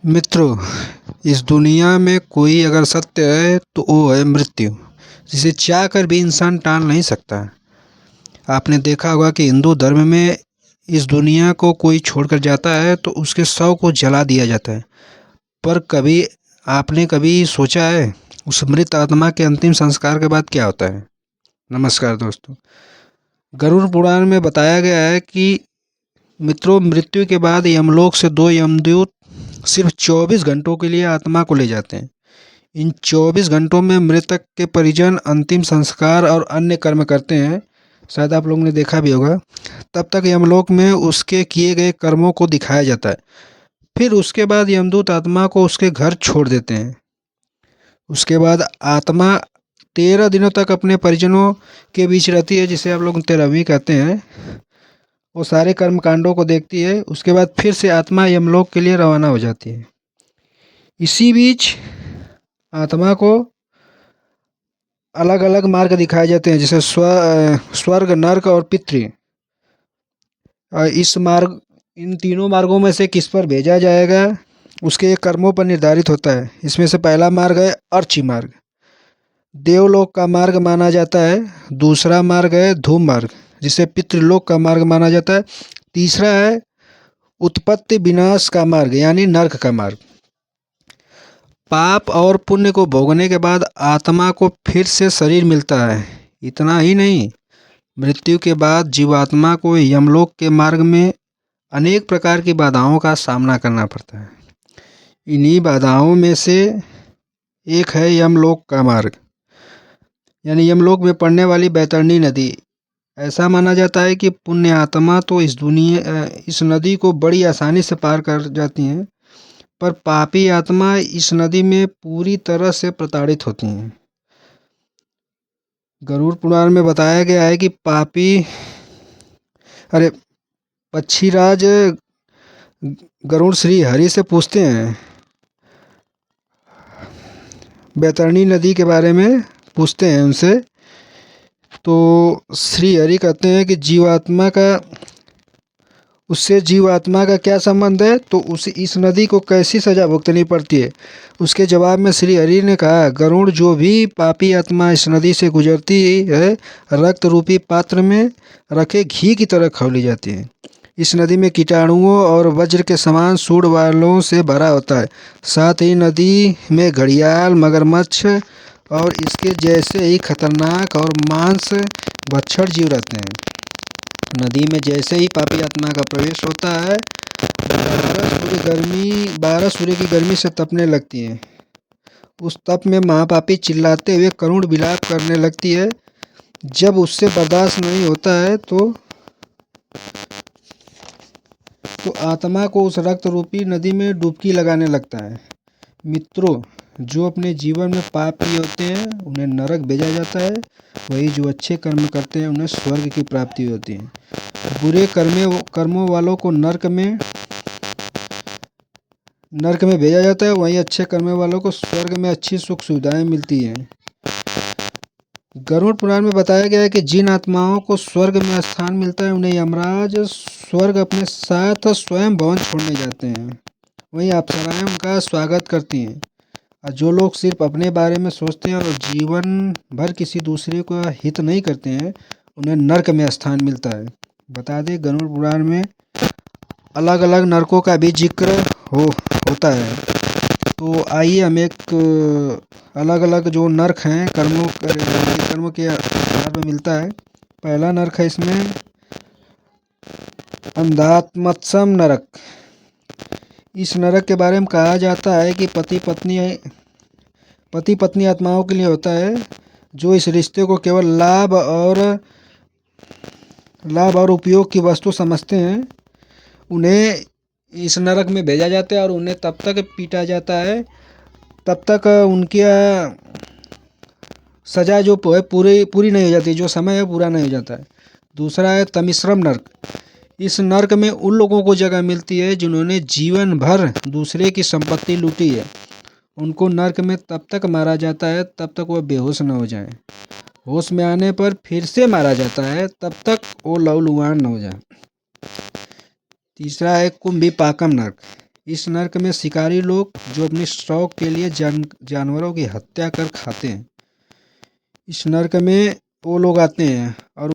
मित्रों, इस दुनिया में कोई अगर सत्य है तो वो है मृत्यु, जिसे चाह कर भी इंसान टाल नहीं सकता। आपने देखा होगा कि हिंदू धर्म में इस दुनिया को कोई छोड़कर जाता है तो उसके शव को जला दिया जाता है। पर आपने कभी सोचा है उस मृत आत्मा के अंतिम संस्कार के बाद क्या होता है? नमस्कार दोस्तों। गरुड़ पुराण में बताया गया है कि मित्रों, मृत्यु के बाद यमलोक से दो यमदूत सिर्फ 24 घंटों के लिए आत्मा को ले जाते हैं। इन 24 घंटों में मृतक के परिजन अंतिम संस्कार और अन्य कर्म करते हैं। शायद आप लोगों ने देखा भी होगा। तब तक यमलोक में उसके किए गए कर्मों को दिखाया जाता है। फिर उसके बाद यमदूत आत्मा को उसके घर छोड़ देते हैं। उसके बाद आत्मा 13 दिनों तक अपने परिजनों के बीच रहती है, जिसे आप लोग 13वीं कहते हैं। वो सारे कर्म कांडों को देखती है। उसके बाद फिर से आत्मा यमलोक के लिए रवाना हो जाती है। इसी बीच आत्मा को अलग अलग मार्ग दिखाए जाते हैं, जैसे स्वर्ग, नर्क और पितृ। इन तीनों मार्गों में से किस पर भेजा जाएगा उसके कर्मों पर निर्धारित होता है। इसमें से पहला मार्ग है अर्ची मार्ग, देवलोक का मार्ग माना जाता है। दूसरा मार्ग है धूम मार्ग, जिसे पितृलोक का मार्ग माना जाता है। तीसरा है उत्पत्ति विनाश का मार्ग, यानी नर्क का मार्ग। पाप और पुण्य को भोगने के बाद आत्मा को फिर से शरीर मिलता है। इतना ही नहीं, मृत्यु के बाद जीवात्मा को यमलोक के मार्ग में अनेक प्रकार की बाधाओं का सामना करना पड़ता है। इन्हीं बाधाओं में से एक है यमलोक का मार्ग, यानी यमलोक में पड़ने वाली बैतरणी नदी। ऐसा माना जाता है कि पुण्य आत्मा तो इस नदी को बड़ी आसानी से पार कर जाती हैं, पर पापी आत्मा इस नदी में पूरी तरह से प्रताड़ित होती हैं। गरुड़ पुराण में बताया गया है कि पक्षीराज गरुड़ श्री हरि से पूछते हैं, बैतरणी नदी के बारे में पूछते हैं उनसे। तो श्री हरि कहते हैं कि जीवात्मा का क्या संबंध है, तो उसे इस नदी को कैसी सजा भुगतनी पड़ती है। उसके जवाब में श्री हरि ने कहा, गरुड़, जो भी पापी आत्मा इस नदी से गुजरती है रक्त रूपी पात्र में रखे घी की तरह खौली जाती है। इस नदी में कीटाणुओं और वज्र के समान सूंड वालों से भरा होता है। साथ ही नदी में घड़ियाल, मगरमच्छ और इसके जैसे ही खतरनाक और मांस भक्षण जीव रहते हैं। नदी में जैसे ही पापी आत्मा का प्रवेश होता है, 12 सूर्य की गर्मी से तपने लगती है। उस तप में महापापी चिल्लाते हुए करुण विलाप करने लगती है। जब उससे बर्दाश्त नहीं होता है तो आत्मा को उस रक्त रूपी नदी में डुबकी लगाने लगता है। मित्रों, जो अपने जीवन में पाप किए होते हैं उन्हें नरक भेजा जाता है, वही जो अच्छे कर्म करते हैं उन्हें स्वर्ग की प्राप्ति होती है। बुरे कर्मों वालों को नरक में भेजा जाता है, वहीं अच्छे कर्मों वालों को स्वर्ग में अच्छी सुख सुविधाएं मिलती हैं। गरुड़ पुराण में बताया गया है कि जिन आत्माओं को स्वर्ग में स्थान मिलता है उन्हें यमराज स्वर्ग अपने साथ स्वयं भवन छोड़ने जाते हैं। वहीं अप्सराएं उनका स्वागत करती हैं। और जो लोग सिर्फ अपने बारे में सोचते हैं और जीवन भर किसी दूसरे का हित नहीं करते हैं, उन्हें नरक में स्थान मिलता है। बता दें, गरुड़ पुराण में अलग अलग नरकों का भी जिक्र होता है। तो आइए हम एक अलग अलग जो नर्क हैं कर्मों के आधार पर मिलता है। पहला नर्क है इसमें अंधात्मत्सम नरक। इस नरक के बारे में कहा जाता है कि पति पत्नी आत्माओं के लिए होता है, जो इस रिश्ते को केवल लाभ और उपयोग की वस्तु समझते हैं। उन्हें इस नरक में भेजा जाता है और उन्हें तब तक पीटा जाता है तब तक उनकी सजा जो है पूरी नहीं हो जाती, जो समय है पूरा नहीं हो जाता है। दूसरा है तमिश्रम नर्क। इस नर्क में उन लोगों को जगह मिलती है जिन्होंने जीवन भर दूसरे की संपत्ति लूटी है। उनको नर्क में तब तक मारा जाता है तब तक वह बेहोश न हो जाए। होश में आने पर फिर से मारा जाता है तब तक वो लहूलुहान न हो जाए। तीसरा है कुंभी पाकम नर्क। इस नर्क में शिकारी लोग जो अपने शौक के लिए जानवरों की हत्या कर खाते हैं, इस नर्क में वो लोग आते हैं और